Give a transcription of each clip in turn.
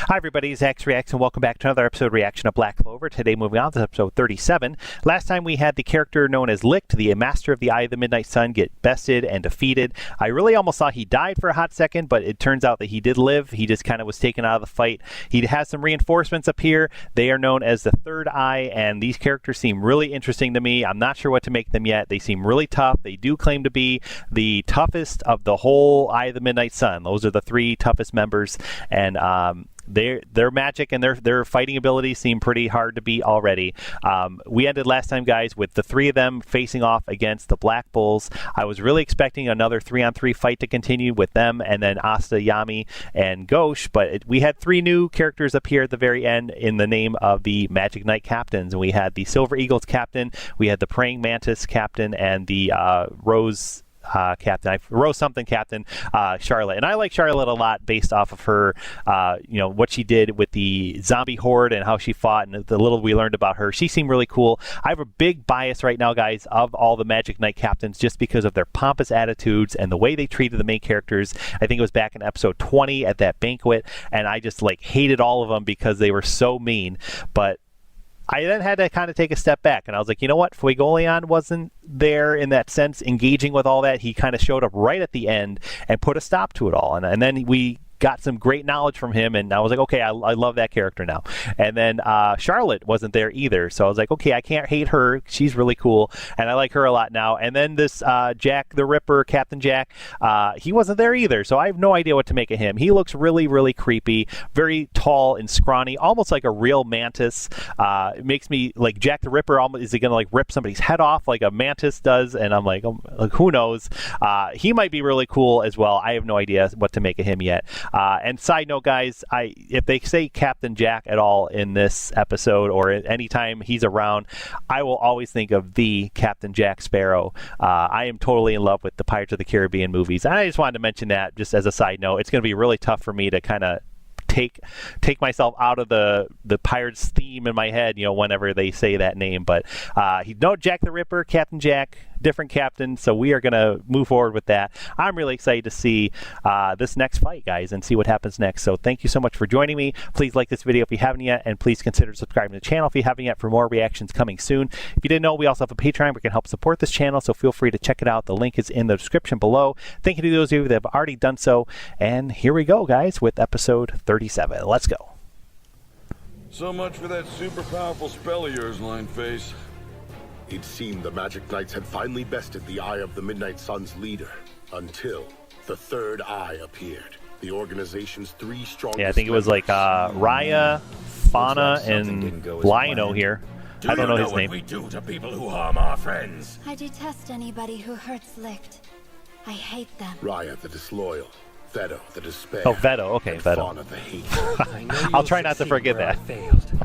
Hi everybody, Zach's Reacts, and welcome back to another episode of Reaction of Black Clover. Today moving on to episode 37. Last time we had the character known as Licht, the Master of the Eye of the Midnight Sun, get bested and defeated. I really almost thought he died for a hot second, but it turns out that he did live. He just kind of was taken out of the fight. He has some reinforcements up here. They are known as the Third Eye, and these characters seem really interesting to me. I'm not sure what to make them yet. They seem really tough. They do claim to be the toughest of the whole Eye of the Midnight Sun. Those are the three toughest members, and their magic and their fighting abilities seem pretty hard to beat already. We ended last time, guys, with the three of them facing off against the Black Bulls. I was really expecting another 3-on-3 fight to continue with them and then Asta, Yami, and Ghosh, but we had three new characters up here at the very end in the name of the Magic Knight captains. And we had the Silver Eagles captain, we had the Praying Mantis captain, and the Rose captain, Charlotte. And I like Charlotte a lot based off of her, what she did with the zombie horde and how she fought and the little we learned about her. She seemed really cool. I have a big bias right now, guys, of all the Magic Knight captains just because of their pompous attitudes and the way they treated the main characters. I think it was back in episode 20 at that banquet, and I just hated all of them because they were so mean. But I then had to kind of take a step back, and I was like, you know what? Fuegoleon wasn't there in that sense, engaging with all that. He kind of showed up right at the end and put a stop to it all. And then we got some great knowledge from him, and I was like, okay, I love that character now. And then Charlotte wasn't there either, so I was like, okay, I can't hate her. She's really cool, and I like her a lot now. And then this Jack the Ripper, Captain Jack, he wasn't there either, so I have no idea what to make of him. He looks really, really creepy, very tall and scrawny, almost like a real mantis. It makes me like Jack the Ripper. Is he gonna rip somebody's head off like a mantis does? And I'm like, who knows? He might be really cool as well. I have no idea what to make of him yet. And side note, guys, if they say Captain Jack at all in this episode or anytime he's around, I will always think of the Captain Jack Sparrow. I am totally in love with the Pirates of the Caribbean movies. And I just wanted to mention that just as a side note. It's going to be really tough for me to kind of take myself out of the Pirates theme in my head, whenever they say that name. But Jack the Ripper, Captain Jack, different captain, so we are going to move forward with that. I'm really excited to see this next fight, guys, and see what happens next. So thank you so much for joining me. Please like this video if you haven't yet, and please consider subscribing to the channel if you haven't yet for more reactions coming soon. If you didn't know, we also have a Patreon where you can help support this channel, so feel free to check it out. The link is in the description below. Thank you to those of you that have already done so, and here we go, guys, with episode 37. Let's go. So much for that super powerful spell of yours, Lineface. It seemed the Magic Knights had finally bested the Eye of the Midnight Sun's leader, until the Third Eye appeared. The organization's three strongest... Yeah, I think it was Raya, Fauna, and Lino here. I don't know his name. What we do to people who harm our friends? I detest anybody who hurts Licht. I hate them. Raya the disloyal, Veto the despair. Oh, Veto. Okay, Veto. Fauna the hate. I'll try not to forget that.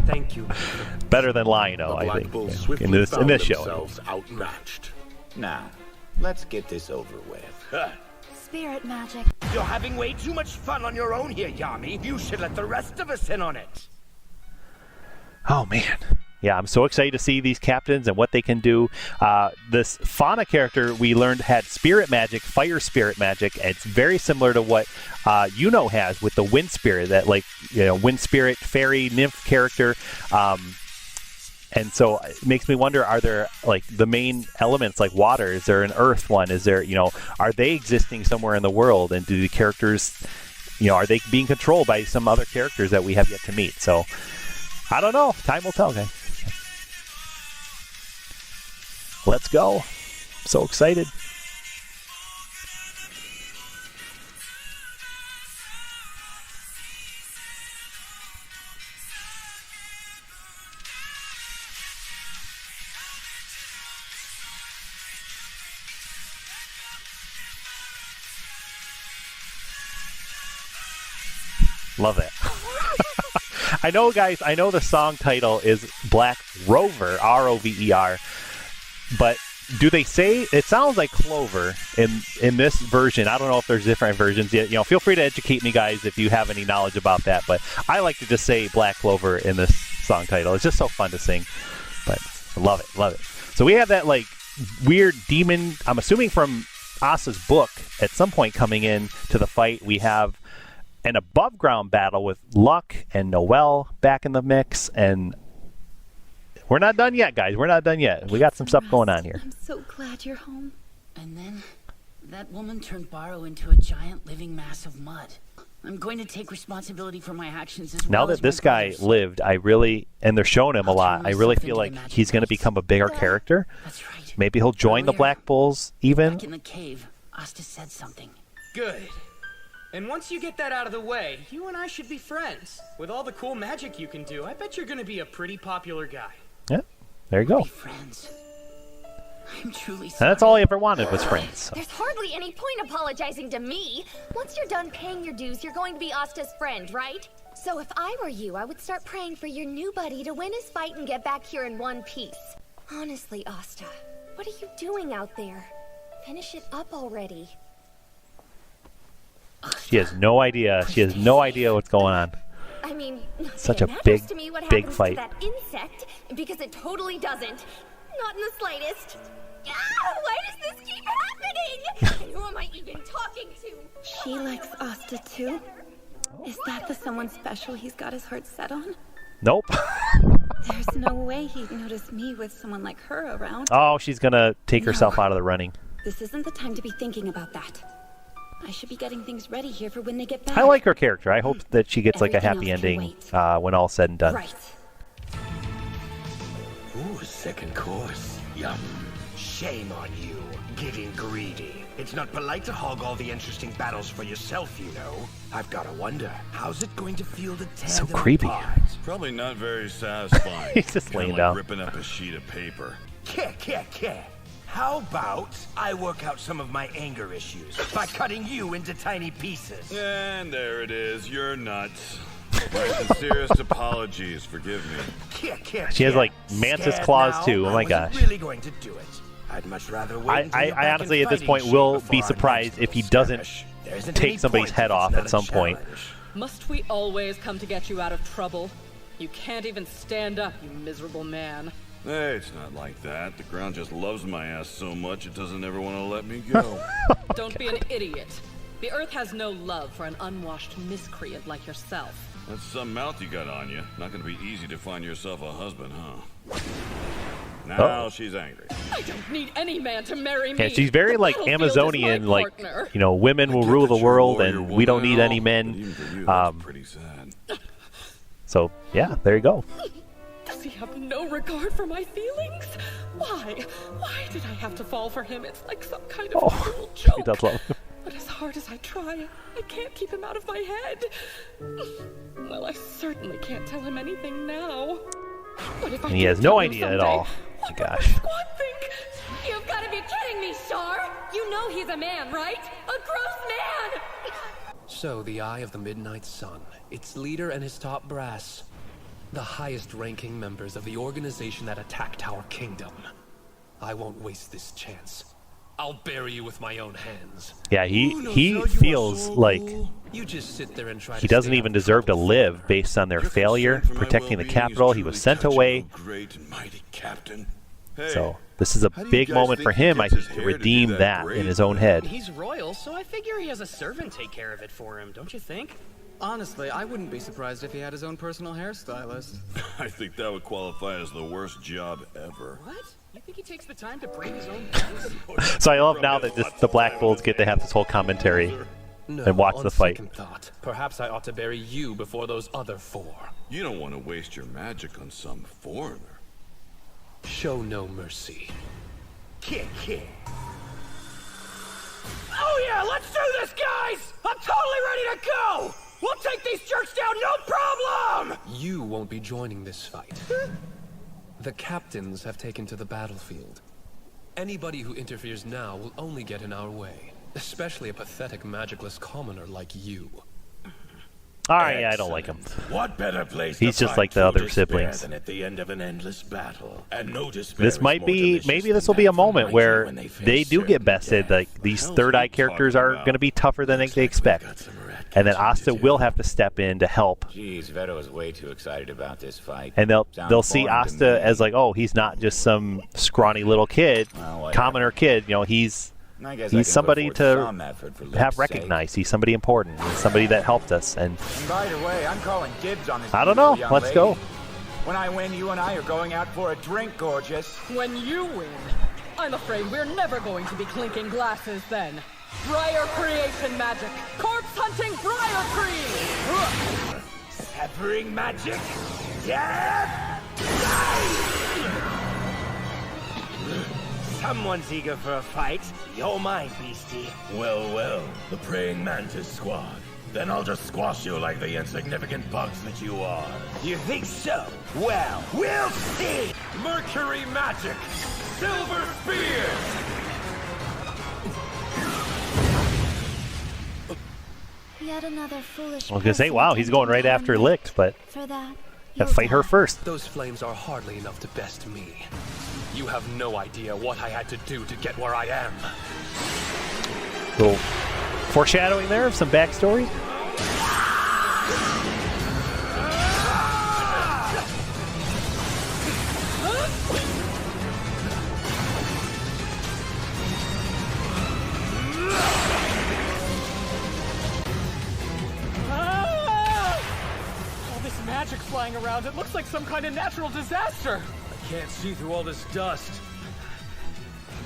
Thank you. Better than Lino, I think. In this show. Outmatched. Now, let's get this over with. Spirit magic. You're having way too much fun on your own here, Yami. You should let the rest of us in on it. Oh, man. Yeah, I'm so excited to see these captains and what they can do. This Fauna character we learned had spirit magic, fire spirit magic. And it's very similar to what Yuno has with the wind spirit, that wind spirit fairy nymph character. And so it makes me wonder, are there the main elements like water? Is there an earth one? Is there, are they existing somewhere in the world? And do the characters, are they being controlled by some other characters that we have yet to meet? So I don't know. Time will tell, guys. Let's go. I'm so excited. Love it. I know, guys, I know the song title is Black Rover, R-O-V-E-R, but do they say, it sounds like Clover in this version. I don't know if there's different versions. Feel free to educate me, guys, if you have any knowledge about that, but I like to just say Black Clover in this song title. It's just so fun to sing, but I love it, love it. So we have that, weird demon, I'm assuming from Asta's book, at some point coming in to the fight. We have an above ground battle with Luck and Noelle back in the mix, and we're not done yet, guys. We're not done yet. We got some stuff going on here. I'm so glad you're home. And then that woman turned Barrow into a giant living mass of mud. I'm going to take responsibility for my actions as well. Now that this guy lived, I really, and they're showing him a lot, I really feel like he's going to become a bigger character. That's right. Maybe he'll join the Black Bulls even. Back in the cave, Asta said something. Good. And once you get that out of the way, you and I should be friends. With all the cool magic you can do, I bet you're gonna be a pretty popular guy. Yeah, there you go. Be friends. I'm truly sorry. And that's all I ever wanted was friends. So. There's hardly any point apologizing to me. Once you're done paying your dues, you're going to be Asta's friend, right? So if I were you, I would start praying for your new buddy to win his fight and get back here in one piece. Honestly, Asta, what are you doing out there? Finish it up already. She has no idea. She has no idea what's going on. I mean, Such a it big, matters to me what big happens fight. to that insect, because it totally doesn't. Not in the slightest. Ah, why does this keep happening? And who am I even talking to? She likes Asta too? Is that the someone special he's got his heart set on? Nope. There's no way he'd notice me with someone like her around. Oh, she's going to take herself out of the running. This isn't the time to be thinking about that. I should be getting things ready here for when they get back. I like her character. I hope that she gets like a Everything happy else can ending when all's said and done. Right. Ooh, second course. Yum. Shame on you, getting greedy. It's not polite to hog all the interesting battles for yourself, you know. I've gotta wonder, how's it going to feel to tear So them creepy. apart? Probably not very satisfying. He's just Kinda laying like down. ripping up a sheet of paper. Care. How about I work out some of my anger issues by cutting you into tiny pieces? And there it is. You're nuts. My sincerest apologies. Forgive me. She has, like, mantis Scared claws, now? too. Oh, my I wasn't gosh. really going to do it. I'd much rather wait until you're I back honestly, in at this fighting point, shape will before be our surprised next if he little doesn't skirmish. There isn't take any somebody's point head if it's off not at a some point. challenge. Must we always come to get you out of trouble? You can't even stand up, you miserable man. Hey, it's not like that. The ground just loves my ass so much it doesn't ever want to let me go. Don't be an idiot. The Earth has no love for an unwashed miscreant like yourself. That's some mouth you got on you. Not gonna be easy to find yourself a husband, huh? Now she's angry. I don't need any man to marry me. Yeah, she's very, The like, battlefield is Amazonian, my like, partner. you know, women will Get rule that the you're a world warrior and we don't woman need and any all, men. but even for you, that's pretty sad. So, yeah, there you go. Does he have no regard for my feelings? Why? Why did I have to fall for him? It's like some kind of cruel joke. He does love him. But as hard as I try, I can't keep him out of my head. Well, I certainly can't tell him anything now. What if I And he has do no tell him idea at someday? all. What would Gosh. the squad think? You've got to be kidding me, Shar! You know he's a man, right? A gross man! So, the Eye of the Midnight Sun, its leader and his top brass, the highest-ranking members of the organization that attacked our kingdom. I won't waste this chance. I'll bury you with my own hands. Yeah, he feels like You just sit there and try he to doesn't stay even out of deserve to trouble. live based on their Your failure concern for my protecting the well-being is capital. He was truly sent touching, away. oh great and mighty captain. Hey, So this is a how do you big guys moment think for he him, I gets his think, to hair to do redeem that that braid in his own head. He's royal, so I figure he has a servant take care of it for him, don't you think? Honestly, I wouldn't be surprised if he had his own personal hairstylist. I think that would qualify as the worst job ever. What? You think he takes the time to braid his own bangs? So I love now that the Black Bulls get to have this whole commentary No, and watch on the fight. second thought, perhaps I ought to bury you before those other four. You don't want to waste your magic on some foreigner. Show no mercy. Kid. Oh yeah, let's do this, guys! I'm totally ready to go! We'll take these jerks down, no problem! You won't be joining this fight. The captains have taken to the battlefield. Anybody who interferes now will only get in our way, especially a pathetic magicless commoner like you. All right, yeah, I don't like him. What better place He's to just find like the true other despair siblings. than at the end of an endless battle? And no despair This is might more be, delicious maybe than this will be that a for moment mighty where when face they do get certain bested. death. Like these hell's third he eye characters talking are about? going to be tougher than they Looks like we've expect, got some rat and then catching to Asta do. will have to step in to help. Geez, Vето is way too excited about this fight. And they'll Sounds see boring to Asta me. as like, oh, he's not just some scrawny little kid, Well, whatever. commoner kid. You know, he's I guess he's somebody to have have recognized. He's somebody important. He's somebody that helped us. And by the way, I'm calling dibs on this. I don't know. young Let's lady. go. When I win, you and I are going out for a drink, gorgeous. When you win, I'm afraid we're never going to be clinking glasses then. Briar creation magic. Corpse hunting briar cream. Severing magic. Yeah. Someone's eager for a fight. You're mine, beastie. Well, well, the praying mantis squad. Then I'll just squash you like the insignificant bugs that you are. You think so? Well, we'll see! Mercury magic! Silver spear! Yet another foolish I was gonna say, person wow, he's going right after Licht, but For that, gotta fight her first. Those flames are hardly enough to best me. You have no idea what I had to do to get where I am. Little foreshadowing there of some backstory. All this magic flying around, it looks like some kind of natural disaster. I can't see through all this dust.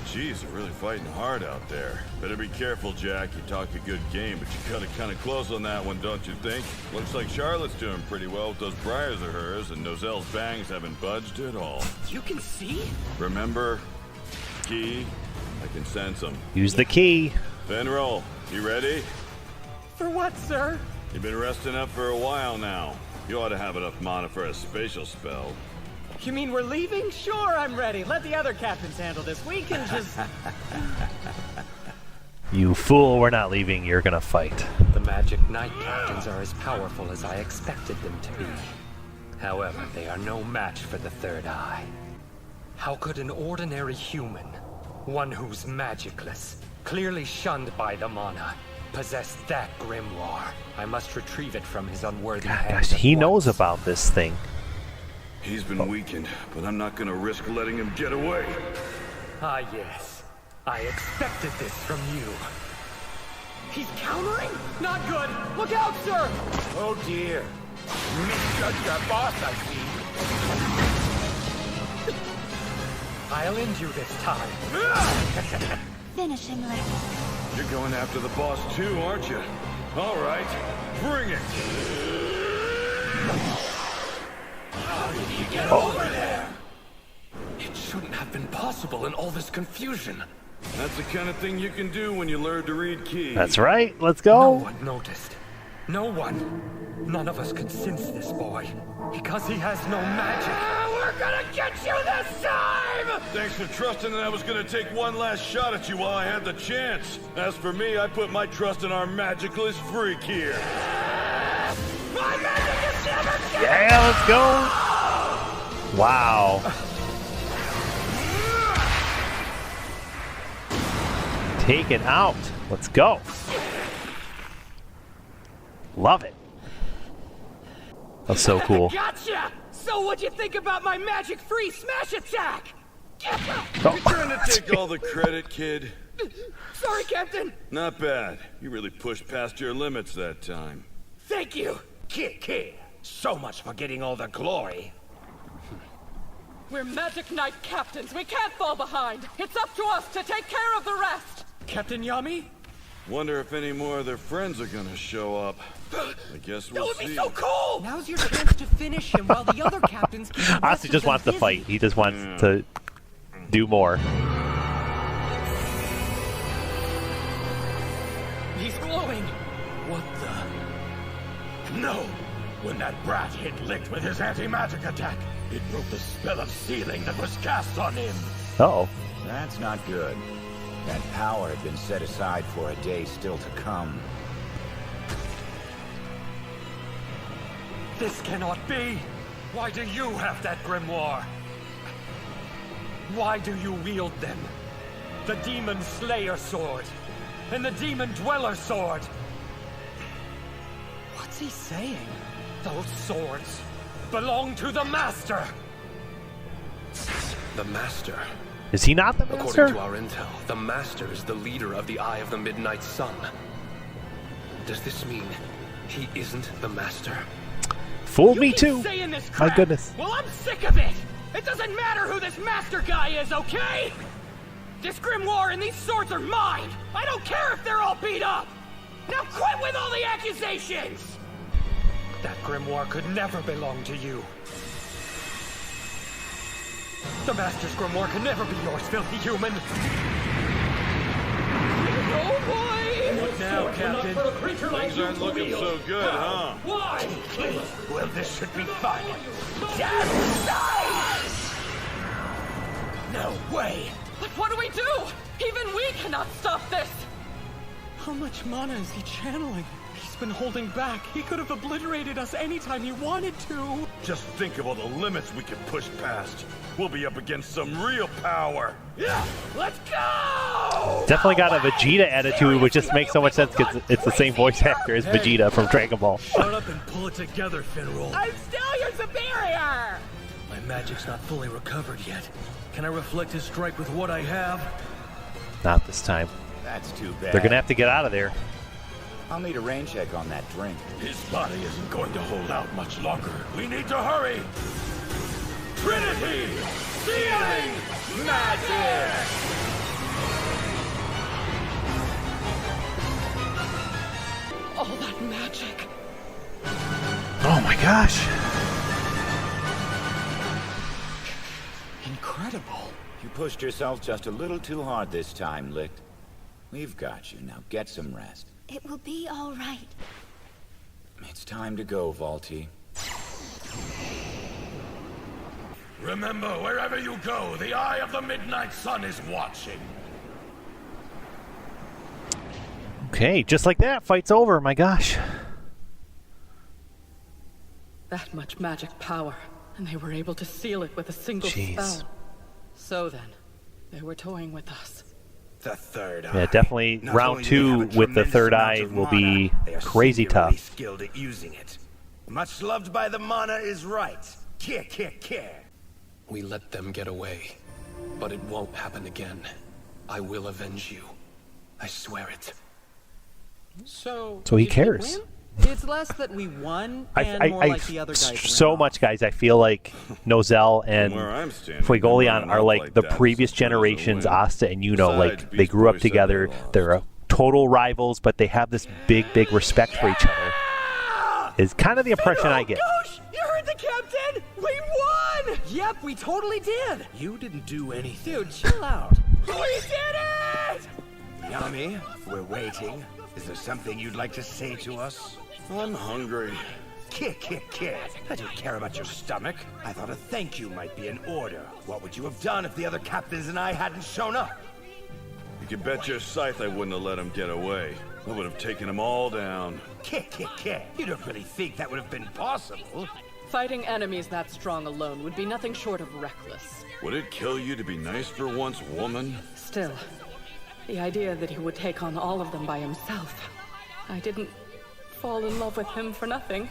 Jeez, they're really fighting hard out there. Better be careful, Jack. You talk a good game, but you cut it kind of close on that one, don't you think? Looks like Charlotte's doing pretty well with those briars of hers, and Nozelle's bangs haven't budged at all. You can see? Remember? Key? I can sense them. Use the key. Fenroll, you ready? For what, sir? You've been resting up for a while now. You ought to have enough mana for a spatial spell. You mean we're leaving? Sure, I'm ready. Let the other captains handle this. We can just... You fool, we're not leaving. You're gonna fight. The Magic Knight captains are as powerful as I expected them to be. However, they are no match for the Third Eye. How could an ordinary human, one who's magicless, clearly shunned by the mana, possess that grimoire? I must retrieve it from his unworthy hands. Gosh, he knows about this thing. He's been weakened, but I'm not gonna risk letting him get away. Ah, yes. I expected this from you. He's countering? Not good. Look out, sir! Oh dear. Misjudged our boss, I see. I'll end you this time. Finish him, Licht. You're going after the boss too, aren't you? All right, bring it. How did he get over there? It shouldn't have been possible in all this confusion. That's the kind of thing you can do when you learn to read keys. That's right. Let's No go. one noticed. No one. None of us could sense this boy. Because he has no magic. We're gonna get you this time! Thanks for trusting that I was gonna take one last shot at you while I had the chance. As for me, I put my trust in our magicless freak here. My magic is never Yeah, let's go. Wow. Take it out. Let's go. Love it. That's so cool. Gotcha! So what'd you think about my magic-free smash attack? Oh. You trying to take all the credit, kid? Sorry, Captain. Not bad. You really pushed past your limits that time. Thank you. Kid. So much for getting all the glory. We're Magic Knight captains. We can't fall behind. It's up to us to take care of the rest. Captain Yami? Wonder if any more of their friends are gonna show up. I guess we'll That would see. be so cool! Now's your chance to finish him while the other captains keep the rest Honestly, of just them wants to busy. fight. He just wants to do more. He's glowing. What the? No! When that brat hit Licht with his anti-magic attack, it broke the spell of sealing that was cast on him. Uh-oh. That's not good. That power had been set aside for a day still to come. This cannot be! Why do you have that grimoire? Why do you wield them? The Demon Slayer sword and the Demon Dweller sword. What's he saying? Those swords belong to the Master. The Master? Is he not the master? According to our intel, the Master is the leader of the Eye of the Midnight Sun. Does this mean he isn't the Master? Fooled me too. Saying this My crap. goodness. Well, I'm sick of it. It doesn't matter who this master guy is, okay? This grimoire and these swords are mine. I don't care if they're all beat up. Now quit with all the accusations. That grimoire could never belong to you. The Master's grimoire can never be yours, filthy human. Oh boy! What now, Captain? Things aren't looking so good, huh? Why? Well, this should be fun. Just nice! No way! But what do we do? Even we cannot stop this! How much mana is he channeling? He's been holding back. He could have obliterated us anytime he wanted to. Just think of all the limits we can push past. We'll be up against some real power. Yeah, let's go! Definitely got a Vegeta attitude, which just makes so much sense because it's the same voice actor as Vegeta from Dragon Ball. Shut up and pull it together, Finroll. I'm still your superior! My magic's not fully recovered yet. Can I reflect his strike with what I have? Not this time. That's too bad. They're gonna have to get out of there. I'll need a rain check on that drink. His body isn't going to hold out much longer. We need to hurry! Trinity! Sealing Magic! All that magic. Oh my gosh. Incredible. You pushed yourself just a little too hard this time, Licht. We've got you. Now get some rest. It will be all right. It's time to go, Valti. Remember, wherever you go, the Eye of the Midnight Sun is watching. Okay, just like that, fight's over. My gosh. That much magic power, and they were able to seal it with a single spell. So then, they were toying with us. The third eye. Yeah, definitely Not round only do they two have a with the tremendous third amount eye of will mana, be they are crazy singularly tough. skilled at using it. Much loved by the mana is right. Care. We let them get away, but it won't happen again. I will avenge you. I swear it. So he did we cares. win? It's less that we won and more like the other guys so much, guys. I feel like Nozel and From where I'm standing, Fuegoleon running are out like the that previous is as good as a generations, win. Asta and Yuno. Besides, Like they Beast grew up Boy said they together. lost. They're total rivals, but they have this big respect for each other. Is kind of the impression I get. Gosh, you heard the captain! We won! Yep, we totally did. You didn't do anything. Dude, chill out. We did it! Yami, we're waiting. Is there something you'd like to say to us? I'm hungry. Care. I don't care about your stomach. I thought a thank you might be in order. What would you have done if the other captains and I hadn't shown up? You can bet your scythe I wouldn't have let him get away. I would have taken them all down. Care. You don't really think that would have been possible? Fighting enemies that strong alone would be nothing short of reckless. Would it kill you to be nice for once, woman? Still, the idea that he would take on all of them by himself. I didn't fall in love with him for nothing.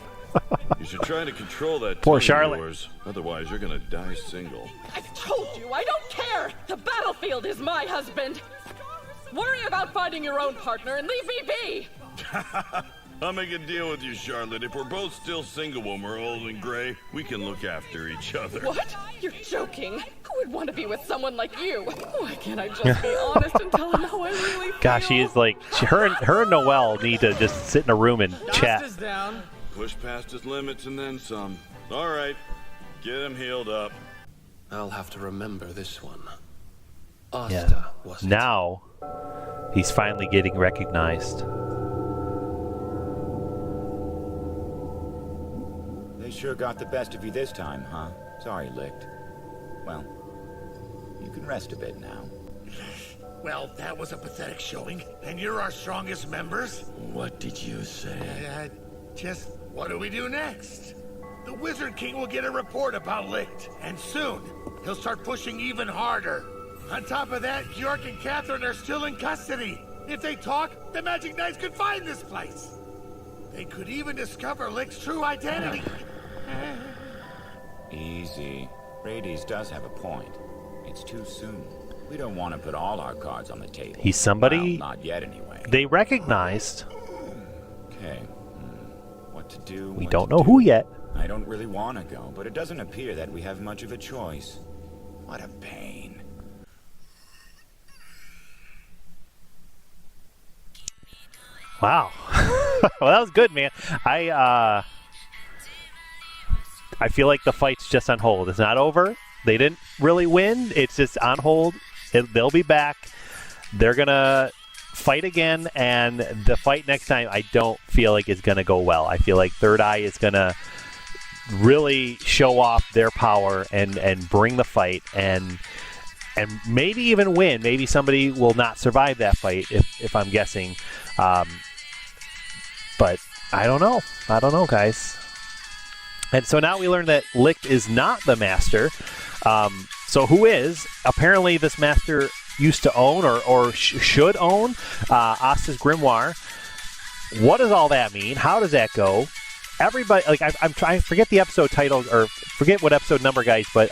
You should try to control that Poor tongue of Charlotte. yours. Otherwise, you're gonna die single. I've told you, I don't care! The battlefield is my husband! Worry about finding your own partner and leave me be! I'll make a deal with you, Charlotte. If we're both still single when we're old and gray, we can look after each other. What? You're joking? Who would want to be with someone like you? Why can't I just be honest and tell him how I really feel? Gosh, she is like her and Noelle need to just sit in a room and chat. Dust is down. Push past his limits and then some. All right, get him healed up. I'll have to remember this one. Yeah. Asta, was it? Now he's finally getting recognized. They sure got the best of you this time, huh? Sorry, Licht. Well, you can rest a bit now. Well, that was a pathetic showing, and you're our strongest members. What did you say? Just what do we do next? The Wizard King will get a report about Licht, and soon he'll start pushing even harder. On top of that, York and Catherine are still in custody. If they talk, the Magic Knights could find this place. They could even discover Licht's true identity. Easy. Rades does have a point. It's too soon. We don't want to put all our cards on the table. He's somebody well, not yet anyway. they recognized. Okay. What to do? We don't know who yet. I don't really want to go, but it doesn't appear that we have much of a choice. What a pain. Wow. Well, that was good, man. I feel like the fight's just on hold. It's not over. They didn't really win. It's just on hold. They'll be back. They're going to fight again, and the fight next time I don't feel like is going to go well. I feel like Third Eye is going to really show off their power and bring the fight and maybe even win. Maybe somebody will not survive that fight if I'm guessing. But I don't know. I don't know, guys. And so now we learn that Licht is not the master. So who is? Apparently this master used to own or should own Asta's grimoire. What does all that mean? How does that go? Everybody, like I'm trying to forget the episode title or forget what episode number, guys, but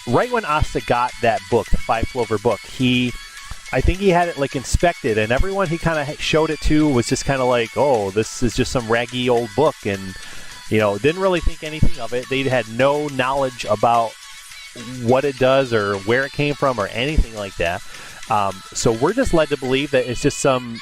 right when Asta got that book, the 5 Clover book, I think he had it like inspected, and everyone he kind of showed it to was just kind of like, oh, this is just some raggy old book, and didn't really think anything of it. They had no knowledge about what it does or where it came from or anything like that. So we're just led to believe that it's just some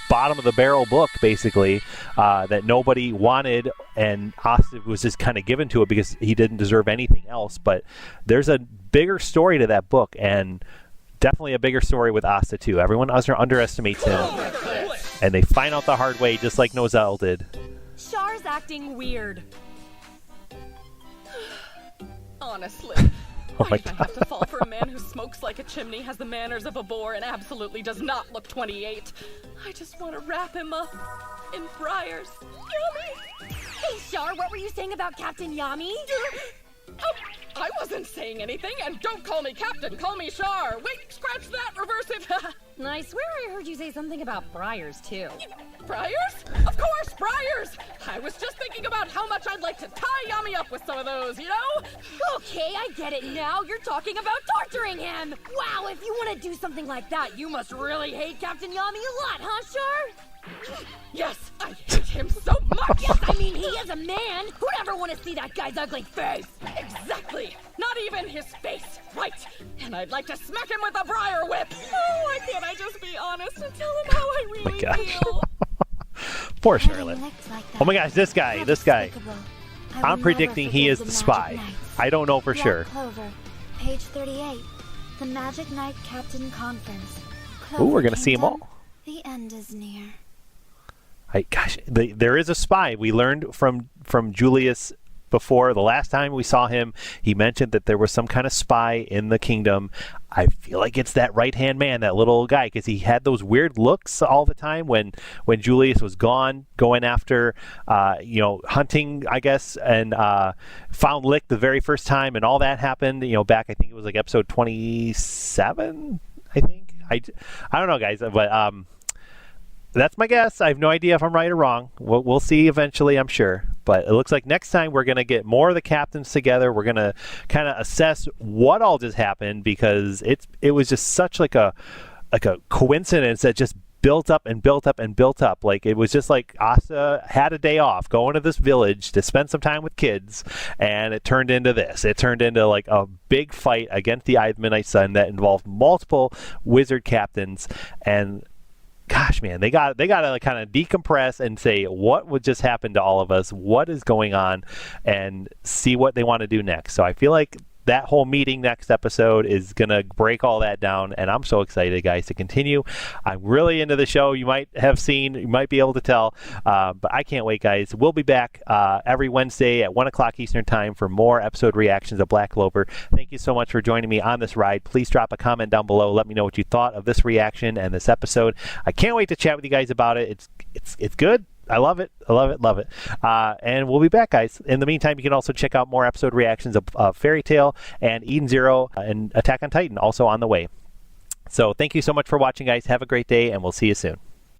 bottom of the barrel book, basically, that nobody wanted, and Asta was just kind of given to it because he didn't deserve anything else. But there's a bigger story to that book, and definitely a bigger story with Asta too. Everyone underestimates him, and they find out the hard way, just like Nozel did. Char's acting weird. Honestly. Oh Why did I have to fall for a man who smokes like a chimney, has the manners of a boar, and absolutely does not look 28? I just want to wrap him up in briars. Yami! Hey, Char, what were you saying about Captain Yami? I wasn't saying anything, and don't call me Captain, call me Char. Wait, scratch that, reverse it. I swear I heard you say something about briars, too. Briars? Of course, briars! I was just thinking about how much I'd like to tie Yami up with some of those, Okay, I get it now. You're talking about torturing him. Wow, if you want to do something like that, you must really hate Captain Yami a lot, huh, Char? Yes, I hate him so much! Yes, I mean, he is a man! Who'd ever want to see that guy's ugly face? Exactly! Not even his face! Right! And I'd like to smack him with a briar whip! Oh, why can't I just be honest and tell him how I really feel? Poor Charlotte. Oh my gosh, this guy. I'm predicting he is the spy. I don't know for sure. Black Clover, page 38. The Magic Knight Captain Conference. Ooh, we're going to see them all. The end is near. There is a spy. We learned from Julius before. The last time we saw him, he mentioned that there was some kind of spy in the kingdom. I feel like it's that right-hand man, that little guy, because he had those weird looks all the time when Julius was gone, going after, hunting, I guess, and found Licht the very first time, and all that happened, back, I think it was like episode 27, I think. I don't know, guys, but that's my guess. I have no idea if I'm right or wrong. We'll see eventually, I'm sure. But it looks like next time we're going to get more of the captains together. We're going to kind of assess what all just happened, because it was just such like a coincidence that just built up and built up and built up. Like, it was just like Asta had a day off going to this village to spend some time with kids, and it turned into this. It turned into like a big fight against the Eye of the Midnight Sun that involved multiple wizard captains. And gosh, man, they got to like kind of decompress and say, what would just happen to all of us? What is going on? And see what they want to do next. So I feel like that whole meeting next episode is going to break all that down, and I'm so excited, guys, to continue. I'm really into the show. You might be able to tell, but I can't wait, guys. We'll be back every Wednesday at 1 o'clock Eastern Time for more episode reactions of Black Clover. Thank you so much for joining me on this ride. Please drop a comment down below. Let me know what you thought of this reaction and this episode. I can't wait to chat with you guys about it. It's good. I love it. And we'll be back, guys. In the meantime, you can also check out more episode reactions of Fairy Tail and Eden Zero and Attack on Titan, also on the way. So thank you so much for watching, guys. Have a great day, and we'll see you soon.